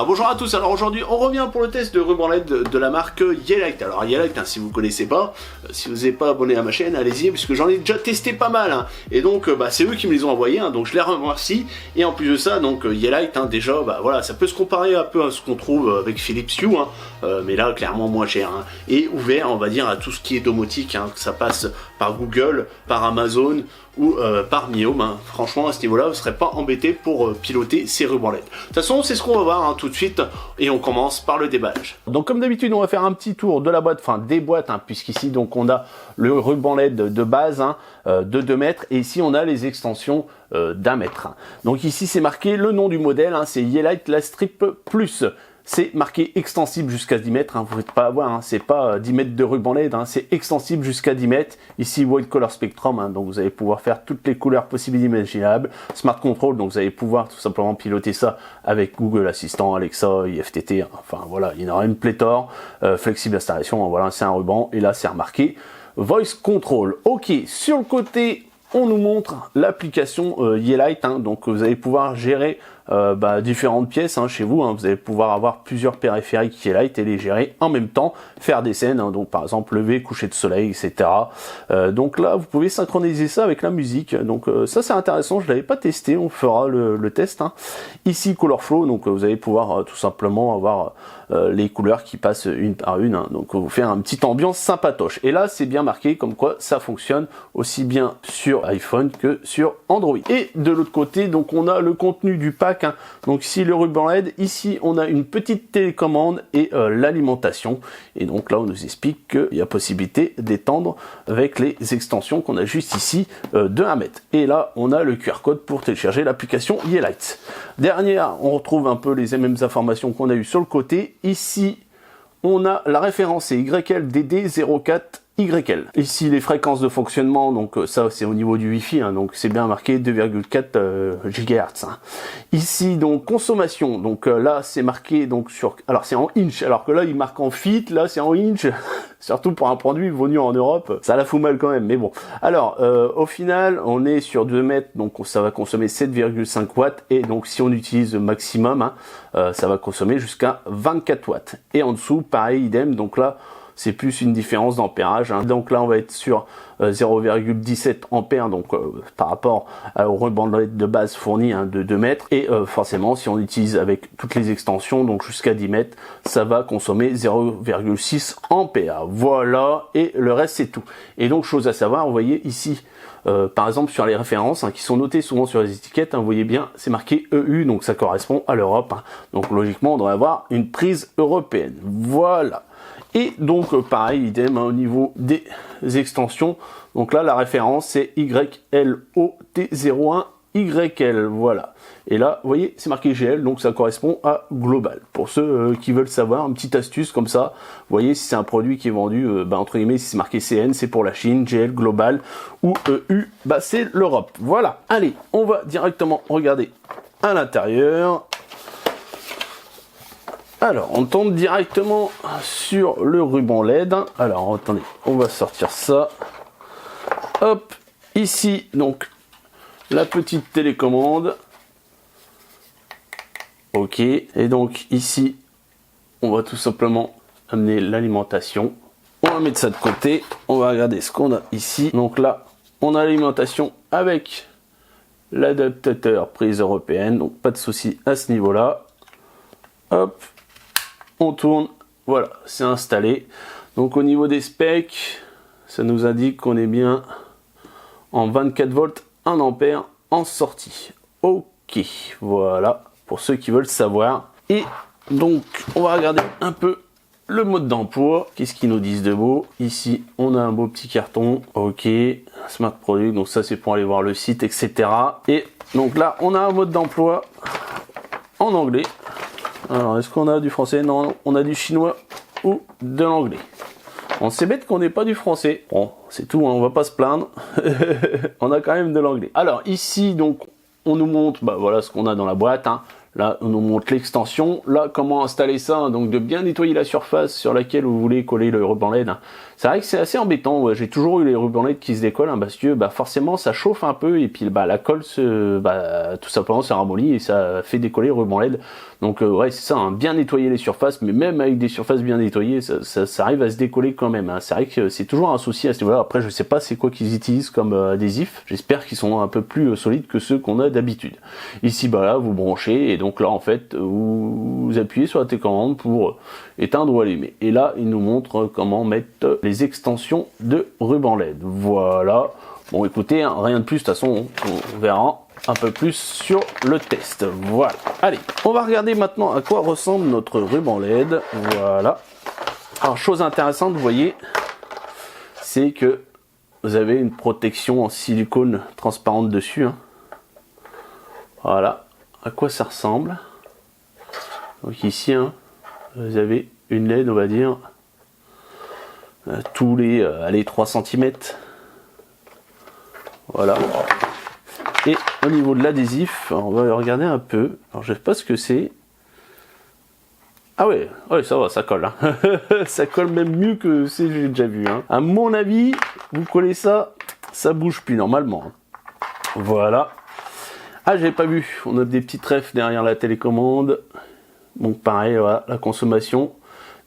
Bonjour à tous, alors aujourd'hui on revient pour le test de ruban LED de la marque Yeelight. Alors Yeelight, si vous connaissez pas, si vous n'êtes pas abonné à ma chaîne, allez-y, puisque j'en ai déjà testé pas mal. Et donc c'est eux qui me les ont envoyés, donc je les remercie. Et en plus de ça, donc Yeelight, déjà, voilà, ça peut se comparer un peu à ce qu'on trouve avec Philips Hue, mais là clairement moins cher. Et ouvert, on va dire, à tout ce qui est domotique, que ça passe par Google, par Amazon ou par Miome. Franchement, à ce niveau-là, vous ne serez pas embêté pour piloter ces rubans LED. De toute façon, c'est ce qu'on va voir tout de suite, et on commence par le déballage. Donc comme d'habitude, on va faire un petit tour de la boîte, enfin des boîtes, puisqu'ici donc on a le ruban LED de base de 2 mètres, et ici on a les extensions d'1 mètre. Donc ici c'est marqué le nom du modèle, c'est Yeelight La Strip Plus. C'est marqué extensible jusqu'à 10 mètres, vous ne faites pas avoir, c'est pas 10 mètres de ruban LED, c'est extensible jusqu'à 10 mètres. Ici, Wide Color Spectrum, donc vous allez pouvoir faire toutes les couleurs possibles et imaginables. Smart Control, donc vous allez pouvoir tout simplement piloter ça avec Google Assistant, Alexa, IFTT, enfin voilà, il y en aura une pléthore. Flexible installation, voilà, c'est un ruban, et là c'est remarqué Voice Control. Ok, sur le côté, on nous montre l'application Yeelight, donc vous allez pouvoir gérer différentes pièces chez vous, vous allez pouvoir avoir plusieurs périphériques Yeelight et les gérer en même temps, faire des scènes, donc par exemple lever, coucher de soleil, etc. Donc là vous pouvez synchroniser ça avec la musique, donc ça c'est intéressant, je l'avais pas testé, on fera le test. Ici Color Flow, donc vous allez pouvoir tout simplement avoir les couleurs qui passent une par une, donc vous faire un petit ambiance sympatoche. Et là c'est bien marqué comme quoi ça fonctionne aussi bien sur iPhone que sur Android. Et de l'autre côté, donc on a le contenu du pack. Donc ici le ruban LED, ici on a une petite télécommande et l'alimentation. Et donc là on nous explique qu'il y a possibilité d'étendre avec les extensions qu'on a juste ici de 1 mètre. Et là on a le QR code pour télécharger l'application Yeelight. Derrière, on retrouve un peu les mêmes informations qu'on a eu sur le côté. Ici on a la référence, c'est YLDD04 YL. Ici les fréquences de fonctionnement, donc ça c'est au niveau du Wi-Fi, donc c'est bien marqué 2,4 GHz. Ici donc consommation, donc là c'est marqué donc sur, alors c'est en inch, alors que là il marque en feet, là c'est en inch, surtout pour un produit venu en Europe, ça la fout mal quand même, mais bon. Alors au final on est sur 2 mètres, donc ça va consommer 7,5 watts, et donc si on utilise le maximum, ça va consommer jusqu'à 24 watts. Et en dessous pareil, idem, donc là c'est plus une différence d'ampérage, donc là on va être sur 0,17 ampères, donc par rapport au ruban LED de base fourni de 2 mètres, et forcément si on utilise avec toutes les extensions, donc jusqu'à 10 mètres, ça va consommer 0,6 ampères. Voilà, et le reste c'est tout. Et donc chose à savoir, vous voyez ici par exemple sur les références qui sont notées souvent sur les étiquettes, vous voyez bien c'est marqué EU, donc ça correspond à l'Europe, donc logiquement on devrait avoir une prise européenne. Voilà. Et donc pareil, idem au niveau des extensions, donc là la référence c'est YLOT01YL, voilà. Et là vous voyez c'est marqué GL, donc ça correspond à Global. Pour ceux qui veulent savoir, une petite astuce comme ça, vous voyez si c'est un produit qui est vendu, entre guillemets, si c'est marqué CN c'est pour la Chine, GL Global, ou EU c'est l'Europe. Voilà, allez, on va directement regarder à l'intérieur. Alors, on tombe directement sur le ruban LED. Alors, attendez, on va sortir ça. Hop, ici, donc, la petite télécommande. Ok, et donc ici, on va tout simplement amener l'alimentation. On va mettre ça de côté. On va regarder ce qu'on a ici. Donc là, on a l'alimentation avec l'adaptateur prise européenne. Donc, pas de souci à ce niveau-là. Hop. On tourne, voilà, c'est installé. Donc au niveau des specs, ça nous indique qu'on est bien en 24 volts 1 ampère en sortie. Ok, voilà, pour ceux qui veulent savoir. Et donc on va regarder un peu le mode d'emploi. Qu'est-ce qu'ils nous disent de beau? Ici on a un beau petit carton. Ok, Smart Product, donc ça c'est pour aller voir le site, etc. Et donc là on a un mode d'emploi en anglais. Alors, est-ce qu'on a du français? Non, on a du chinois ou de l'anglais. On c'est bête qu'on n'ait pas du français. Bon, c'est tout, on va pas se plaindre. On a quand même de l'anglais. Alors, ici, donc, on nous montre, voilà ce qu'on a dans la boîte. Là, on nous montre l'extension. Là, comment installer ça? Donc, de bien nettoyer la surface sur laquelle vous voulez coller le ruban LED. C'est vrai que c'est assez embêtant, ouais. J'ai toujours eu les rubans LED qui se décollent, hein, parce que forcément ça chauffe un peu et puis la colle tout simplement se ramollit et ça fait décoller le ruban LED. Donc ouais, c'est ça, hein, bien nettoyer les surfaces, mais même avec des surfaces bien nettoyées, ça arrive à se décoller quand même, hein. C'est vrai que c'est toujours un souci à ce niveau-là. Après je sais pas c'est quoi qu'ils utilisent comme adhésif, j'espère qu'ils sont un peu plus solides que ceux qu'on a d'habitude. Ici là vous branchez et donc là en fait vous appuyez sur la télécommande pour éteindre ou allumer. Et là il nous montre comment mettre les extensions de ruban LED. Voilà. Bon écoutez, hein, rien de plus, de toute façon on verra un peu plus sur le test. Voilà. Allez, on va regarder maintenant à quoi ressemble notre ruban LED. Voilà. Alors chose intéressante, vous voyez, c'est que vous avez une protection en silicone transparente dessus, hein. Voilà. À quoi ça ressemble? Donc ici, hein, vous avez une LED, on va dire, tous les allez, 3 cm. Voilà. Et au niveau de l'adhésif, on va regarder un peu. Alors je sais pas ce que c'est. Ah ouais, ouais, ça va, ça colle, hein. Ça colle même mieux que ce que j'ai déjà vu, hein. À mon avis, vous collez ça, ça bouge plus normalement, hein. Voilà. Ah, j'avais pas vu. On a des petits refs derrière la télécommande. Donc pareil, voilà, la consommation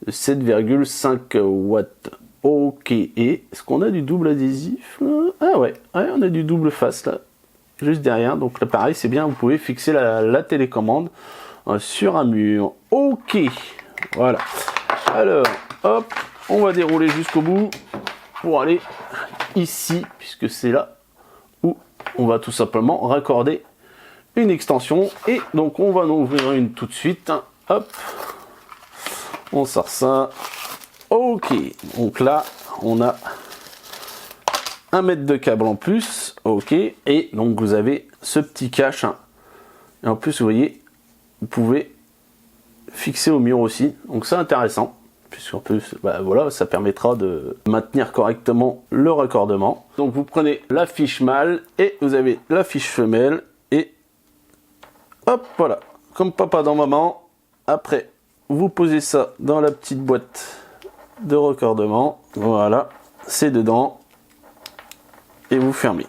de 7,5 watts. Ok. Et est-ce qu'on a du double adhésif là? Ah ouais, on a du double face là, juste derrière. Donc là pareil, c'est bien, vous pouvez fixer la télécommande sur un mur. Ok. Voilà. Alors, hop, on va dérouler jusqu'au bout pour aller ici, puisque c'est là où on va tout simplement raccorder une extension. Et donc on va en ouvrir une tout de suite. Hop, on sort ça. Ok, donc là on a 1 mètre de câble en plus. Ok, et donc vous avez ce petit cache, hein. Et en plus vous voyez, vous pouvez fixer au mur aussi, donc c'est intéressant puisqu'en plus voilà, ça permettra de maintenir correctement le raccordement. Donc vous prenez la fiche mâle et vous avez la fiche femelle et hop, voilà, comme papa dans maman. Après vous posez ça dans la petite boîte de raccordement, voilà, c'est dedans et vous fermez,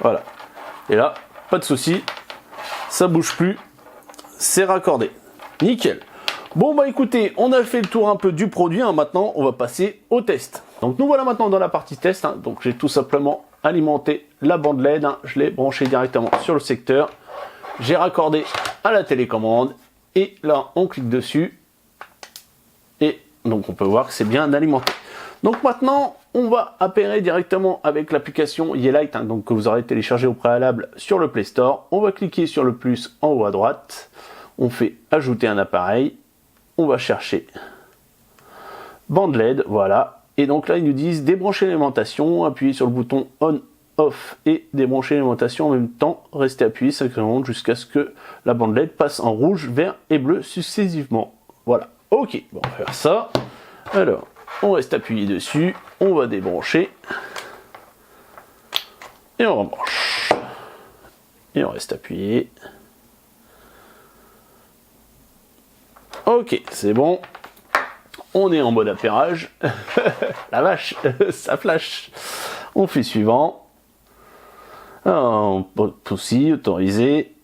voilà, et là pas de souci, ça bouge plus, c'est raccordé, nickel. Bon bah écoutez, on a fait le tour un peu du produit, hein. Maintenant on va passer au test. Donc nous voilà maintenant dans la partie test, hein. Donc j'ai tout simplement alimenté la bande LED, hein. Je l'ai branché directement sur le secteur, j'ai raccordé à la télécommande et là on clique dessus et donc on peut voir que c'est bien alimenté. Donc maintenant on va appairer directement avec l'application Yeelight, hein, donc que vous aurez téléchargé au préalable sur le Play Store. On va cliquer sur le plus en haut à droite, on fait ajouter un appareil, on va chercher bande LED, voilà, et donc là ils nous disent débrancher l'alimentation, appuyez sur le bouton on off et débrancher l'alimentation en même temps, restez appuyé 5 secondes jusqu'à ce que la bande LED passe en rouge, vert et bleu successivement. Voilà, ok, bon, on va faire ça. Alors on reste appuyé dessus, on va débrancher et on rebranche et on reste appuyé. Ok, c'est bon. On est en mode appairage. La vache, ça flash. On fait suivant. Alors, on aussi autoriser.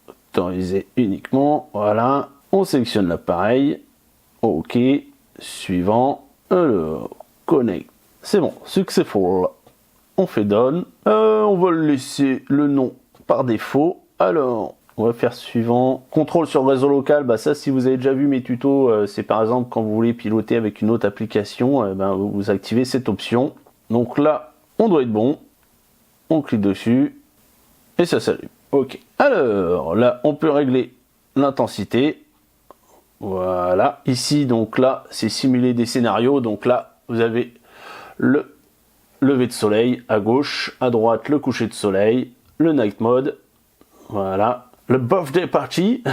Autoriser uniquement. Voilà. On sélectionne l'appareil. Ok. Suivant. Alors, connect. C'est bon. Successful. On fait done. On va laisser le nom par défaut. Alors, on va faire suivant. Contrôle sur le réseau local, bah ça si vous avez déjà vu mes tutos, c'est par exemple quand vous voulez piloter avec une autre application, vous activez cette option. Donc là, on doit être bon. On clique dessus et ça s'allume. Ok. Alors là, on peut régler l'intensité. Voilà. Ici, donc là, c'est simuler des scénarios. Donc là, vous avez le lever de soleil à gauche, à droite, le coucher de soleil, le night mode. Voilà. Le birthday party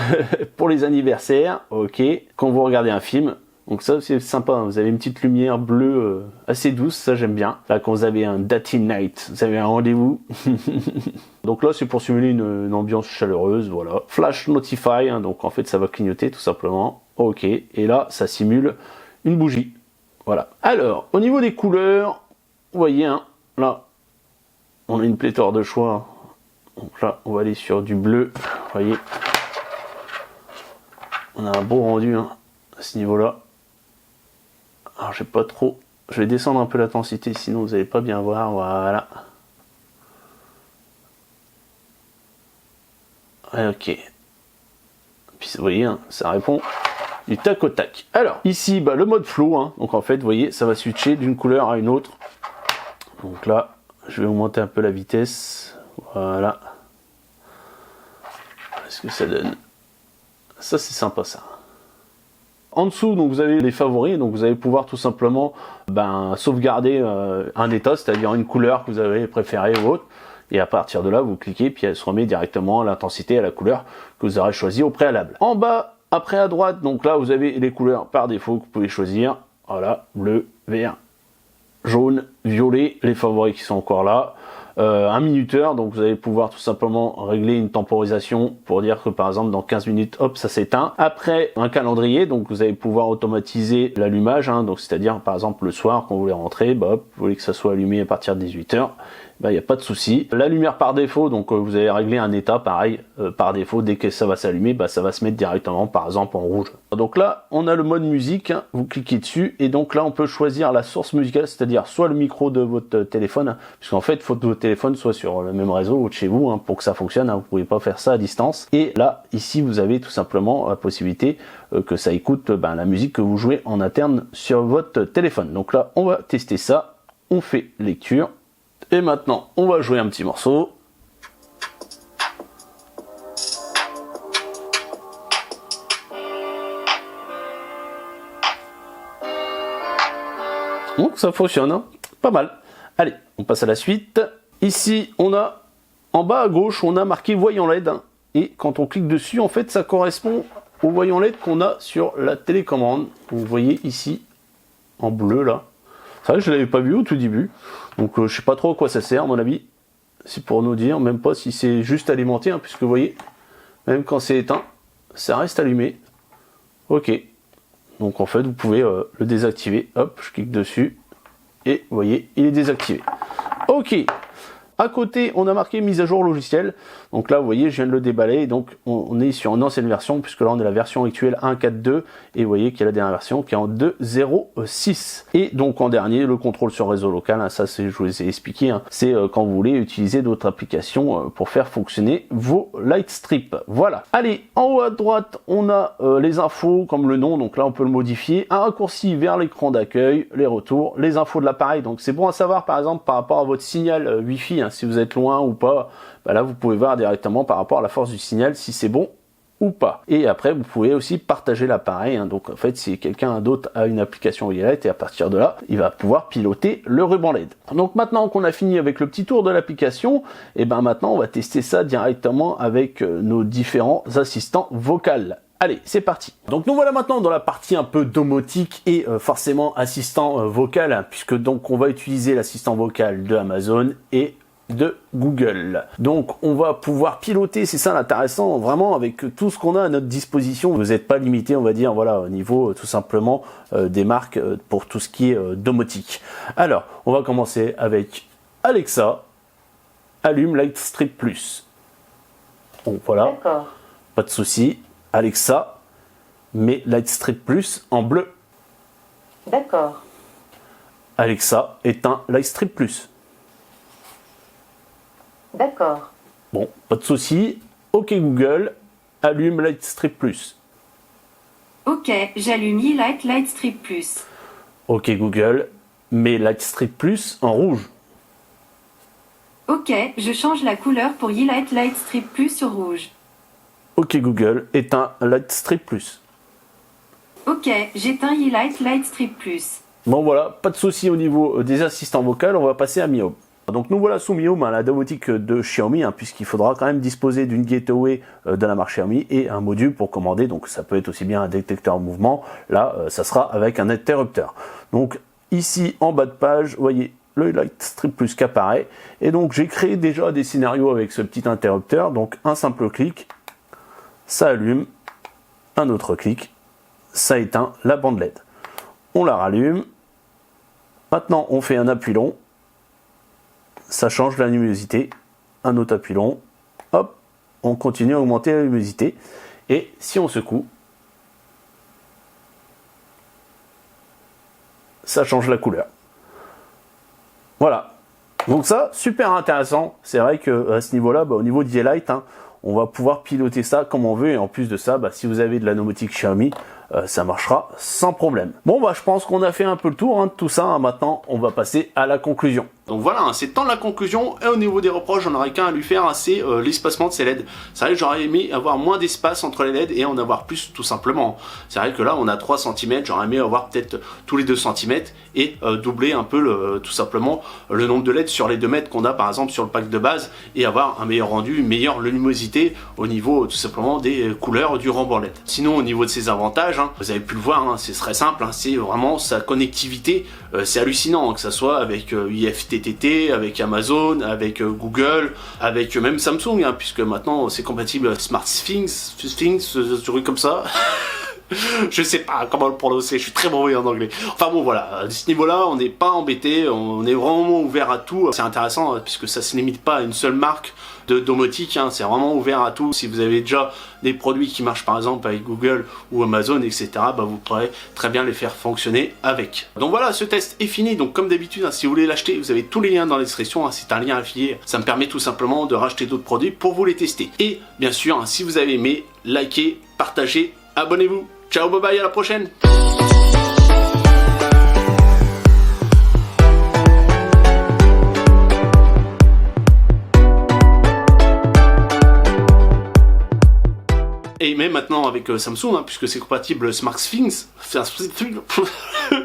pour les anniversaires, ok. Quand vous regardez un film, donc ça c'est sympa, hein. Vous avez une petite lumière bleue assez douce, ça j'aime bien. Là quand vous avez un dating night, vous avez un rendez-vous. Donc là c'est pour simuler une ambiance chaleureuse, voilà. Flash notify, hein, donc en fait ça va clignoter tout simplement, ok. Et là ça simule une bougie, Voilà. Alors, au niveau des couleurs, vous voyez, hein, là, on a une pléthore de choix. Donc là, on va aller sur du bleu. Vous voyez, on a un beau rendu hein, à ce niveau-là. Alors, je sais pas trop. Je vais descendre un peu l'intensité, sinon vous n'allez pas bien voir. Voilà. Ouais, ok. Puis vous voyez, hein, ça répond du tac au tac. Alors, ici, bah, le mode flow. Hein. Donc en fait, vous voyez, ça va switcher d'une couleur à une autre. Donc là, je vais augmenter un peu la vitesse. Voilà. Qu'est-ce que ça donne? Ça, c'est sympa, ça. En dessous, donc vous avez les favoris, donc vous allez pouvoir tout simplement sauvegarder un état, c'est-à-dire une couleur que vous avez préférée ou autre. Et à partir de là, vous cliquez, puis elle se remet directement à l'intensité, à la couleur que vous aurez choisi au préalable. En bas, après à droite, donc là, vous avez les couleurs par défaut que vous pouvez choisir. Voilà, bleu, vert, jaune, violet, les favoris qui sont encore là. Un minuteur, donc vous allez pouvoir tout simplement régler une temporisation pour dire que par exemple dans 15 minutes, hop, ça s'éteint. Après, un calendrier, donc vous allez pouvoir automatiser l'allumage, hein, donc c'est-à-dire par exemple le soir quand vous voulez rentrer, bah, hop, vous voulez que ça soit allumé à partir de 18h, il n'y a pas de souci. La lumière par défaut, donc vous allez régler un état pareil, par défaut, dès que ça va s'allumer, bah, ça va se mettre directement par exemple en rouge. Donc là, on a le mode musique, hein, vous cliquez dessus, et donc là on peut choisir la source musicale, c'est-à-dire soit le micro de votre téléphone, hein, puisqu'en fait, il faut que votre téléphone soit sur le même réseau ou de chez vous, hein, pour que ça fonctionne, hein, vous ne pouvez pas faire ça à distance. Et là, ici, vous avez tout simplement la possibilité que ça écoute la musique que vous jouez en interne sur votre téléphone. Donc là, on va tester ça, on fait lecture. Et maintenant, on va jouer un petit morceau. Donc ça fonctionne, hein, pas mal. Allez, on passe à la suite. Ici, on a, en bas à gauche, on a marqué voyant LED. Hein, et quand on clique dessus, en fait, ça correspond au voyant LED qu'on a sur la télécommande. Vous voyez ici, en bleu, là. C'est vrai que je ne l'avais pas vu au tout début, donc je sais pas trop à quoi ça sert à mon avis. C'est pour nous dire, même pas si c'est juste alimenté, hein, puisque vous voyez, même quand c'est éteint, ça reste allumé. Ok, donc en fait vous pouvez le désactiver. Hop, je clique dessus, et vous voyez, il est désactivé. Ok. À côté, on a marqué mise à jour logiciel. Donc là, vous voyez, je viens de le déballer. Donc, on est sur une ancienne version, puisque là, on est la version actuelle 1.4.2. Et vous voyez qu'il y a la dernière version qui est en 2.0.6. Et donc, en dernier, le contrôle sur réseau local. Hein, ça, je vous ai expliqué. Hein, c'est quand vous voulez utiliser d'autres applications pour faire fonctionner vos Lightstrip. Voilà. Allez, en haut à droite, on a les infos, comme le nom. Donc là, on peut le modifier. Un raccourci vers l'écran d'accueil, les retours, les infos de l'appareil. Donc, c'est bon à savoir, par exemple, par rapport à votre signal Wi-Fi. Si vous êtes loin ou pas, là vous pouvez voir directement par rapport à la force du signal si c'est bon ou pas. Et après vous pouvez aussi partager l'appareil, hein. Donc en fait si quelqu'un d'autre a une application Yeelight, et à partir de là il va pouvoir piloter le ruban LED. Donc maintenant qu'on a fini avec le petit tour de l'application, et maintenant on va tester ça directement avec nos différents assistants vocaux. Allez, c'est parti. Donc nous voilà maintenant dans la partie un peu domotique et forcément assistant vocal, hein, puisque donc on va utiliser l'assistant vocal de Amazon et de Google. Donc on va pouvoir piloter, c'est ça l'intéressant, vraiment avec tout ce qu'on a à notre disposition. Vous n'êtes pas limité, on va dire, voilà, au niveau tout simplement des marques pour tout ce qui est domotique. Alors, on va commencer avec Alexa, allume Lightstrip Plus. Donc voilà, pas de souci. Alexa, mets Lightstrip Plus en bleu. D'accord. Alexa, éteins Lightstrip Plus. D'accord. Bon, pas de souci. Ok Google, allume Lightstrip Plus. Ok, j'allume Yeelight Lightstrip Plus. Ok Google, mets Lightstrip Plus en rouge. Ok, je change la couleur pour Yeelight Lightstrip Plus sur rouge. Ok Google, éteins Lightstrip Plus. Ok, j'éteins Yeelight Lightstrip Plus. Bon voilà, pas de souci au niveau des assistants vocaux, on va passer à Mihome. Donc nous voilà sous Mihome, la domotique de Xiaomi, hein, puisqu'il faudra quand même disposer d'une gateway de la marque Xiaomi et un module pour commander, donc ça peut être aussi bien un détecteur de mouvement, là ça sera avec un interrupteur. Donc ici en bas de page, vous voyez le Lightstrip Plus qui apparaît, et donc j'ai créé déjà des scénarios avec ce petit interrupteur, donc un simple clic, ça allume, un autre clic, ça éteint la bande LED. On la rallume, Maintenant, on fait un appui long. Ça change la luminosité. Un autre appui long. Hop, on continue à augmenter la luminosité. Et si on secoue, ça change la couleur. Voilà. Donc ça, super intéressant. C'est vrai qu'à ce niveau-là, au niveau de Yeelight, on va pouvoir piloter ça comme on veut. Et en plus de ça, si vous avez de la domotique Xiaomi, ça marchera sans problème. Bon, je pense qu'on a fait un peu le tour de tout ça. Maintenant, on va passer à la conclusion. Donc voilà, c'est temps de la conclusion. Et au niveau des reproches, j'en aurais qu'un à lui faire, c'est l'espacement de ces LED. C'est vrai que j'aurais aimé avoir moins d'espace entre les LED et en avoir plus, tout simplement. C'est vrai que là, on a 3 cm. J'aurais aimé avoir peut-être tous les 2 cm et doubler un peu, tout simplement, le nombre de LED sur les 2 mètres qu'on a, par exemple, sur le pack de base et avoir un meilleur rendu, une meilleure luminosité au niveau, tout simplement, des couleurs du ruban LED. Sinon, au niveau de ses avantages, vous avez pu le voir, c'est très simple, c'est vraiment sa connectivité, c'est hallucinant, que ça soit avec IFTTT, avec Amazon, avec Google, avec même Samsung, puisque maintenant c'est compatible SmartThings, ce truc comme ça. Je sais pas comment le prononcer, je suis très mauvais en anglais. Enfin bon, voilà, à ce niveau-là, on n'est pas embêté, on est vraiment ouvert à tout. C'est intéressant puisque ça se limite pas à une seule marque de domotique, c'est vraiment ouvert à tout. Si vous avez déjà des produits qui marchent par exemple avec Google ou Amazon, etc., vous pourrez très bien les faire fonctionner avec. Donc voilà, ce test est fini. Donc comme d'habitude, si vous voulez l'acheter, vous avez tous les liens dans la description, c'est un lien affilié. Ça me permet tout simplement de racheter d'autres produits pour vous les tester. Et bien sûr, si vous avez aimé, likez, partagez, abonnez-vous. Ciao, bye bye, à la prochaine. Et même maintenant avec Samsung, puisque c'est compatible SmartThings,